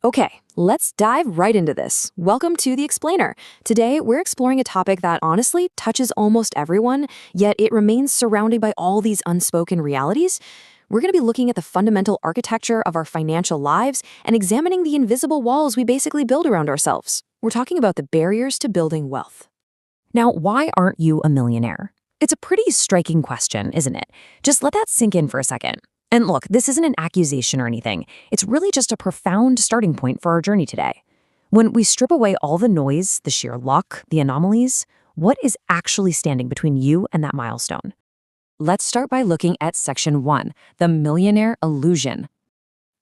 Okay, let's dive right into this. Welcome to The Explainer. Today, we're exploring a topic that honestly touches almost everyone, yet it remains surrounded by all these unspoken realities. We're going to be looking at the fundamental architecture of our financial lives and examining the invisible walls we basically build around ourselves. We're talking about the barriers to building wealth. Now, why aren't you a millionaire? It's a pretty striking question, isn't it? Just let that sink in for a second. And look, this isn't an accusation or anything. It's really just a profound starting point for our journey today. When we strip away all the noise, the sheer luck, the anomalies, what is actually standing between you and that milestone? Let's start by looking at Section 1, the millionaire illusion.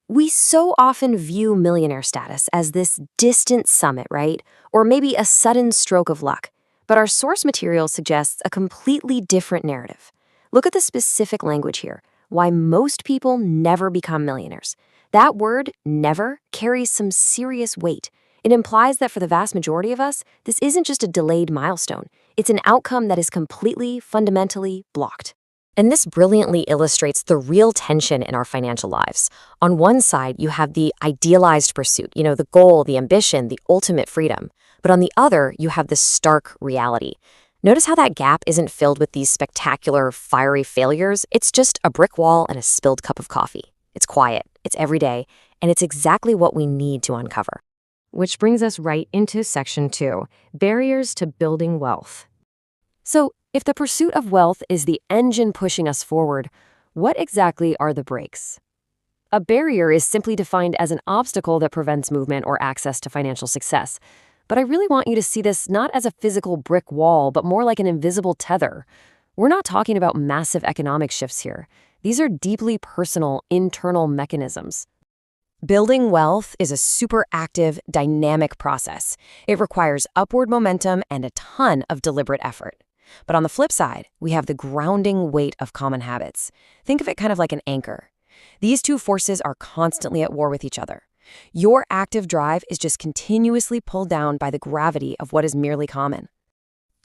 We so often view millionaire status as this distant summit, right? Or maybe a sudden stroke of luck. But our source material suggests a completely different narrative. Look at the specific language here. Why most people never become millionaires. That word, never, carries some serious weight. It implies that for the vast majority of us, this isn't just a delayed milestone. It's an outcome that is completely, fundamentally blocked. And this brilliantly illustrates the real tension in our financial lives. On one side, you have the idealized pursuit, the goal, the ambition, the ultimate freedom. But on the other, you have the stark reality. Notice how that gap isn't filled with these spectacular, fiery failures. It's just a brick wall and a spilled cup of coffee. It's quiet, it's everyday, and it's exactly what we need to uncover. Which brings us right into Section 2, barriers to building wealth. So, if the pursuit of wealth is the engine pushing us forward, what exactly are the brakes? A barrier is simply defined as an obstacle that prevents movement or access to financial success. But I really want you to see this not as a physical brick wall, but more like an invisible tether. We're not talking about massive economic shifts here. These are deeply personal, internal mechanisms. Building wealth is a super active, dynamic process. It requires upward momentum and a ton of deliberate effort. But on the flip side, we have the grounding weight of common habits. Think of it kind of like an anchor. These two forces are constantly at war with each other. Your active drive is just continuously pulled down by the gravity of what is merely common.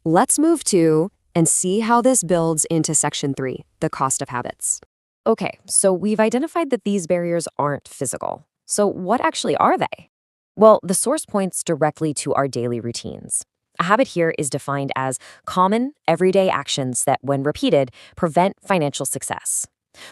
Let's move to and see how this builds into Section 3, the cost of habits. Okay, so we've identified that these barriers aren't physical. So what actually are they? Well, the source points directly to our daily routines. A habit here is defined as common, everyday actions that, when repeated, prevent financial success.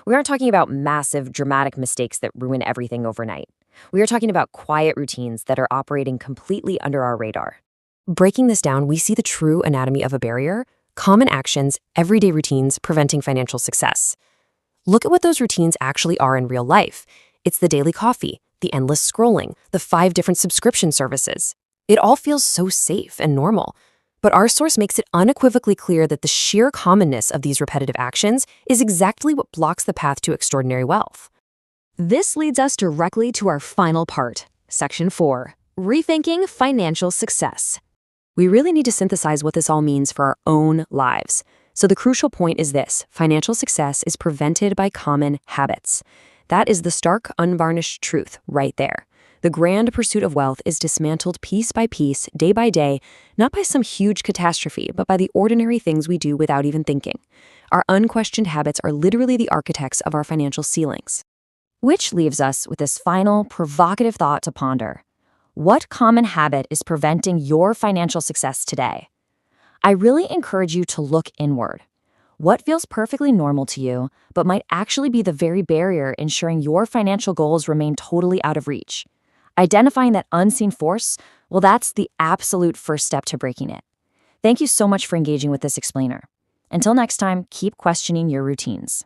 We aren't talking about massive, dramatic mistakes that ruin everything overnight. We are talking about quiet routines that are operating completely under our radar. Breaking this down, we see the true anatomy of a barrier: common actions, everyday routines preventing financial success. Look at what those routines actually are in real life. It's the daily coffee, the endless scrolling, the 5 different subscription services. It all feels so safe and normal. But our source makes it unequivocally clear that the sheer commonness of these repetitive actions is exactly what blocks the path to extraordinary wealth. This leads us directly to our final part, Section 4, rethinking financial success. We really need to synthesize what this all means for our own lives. So the crucial point is this: financial success is prevented by common habits. That is the stark, unvarnished truth right there. The grand pursuit of wealth is dismantled piece by piece, day by day, not by some huge catastrophe, but by the ordinary things we do without even thinking. Our unquestioned habits are literally the architects of our financial ceilings. Which leaves us with this final, provocative thought to ponder. What common habit is preventing your financial success today? I really encourage you to look inward. What feels perfectly normal to you, but might actually be the very barrier ensuring your financial goals remain totally out of reach? Identifying that unseen force, well, that's the absolute first step to breaking it. Thank you so much for engaging with this explainer. Until next time, keep questioning your routines.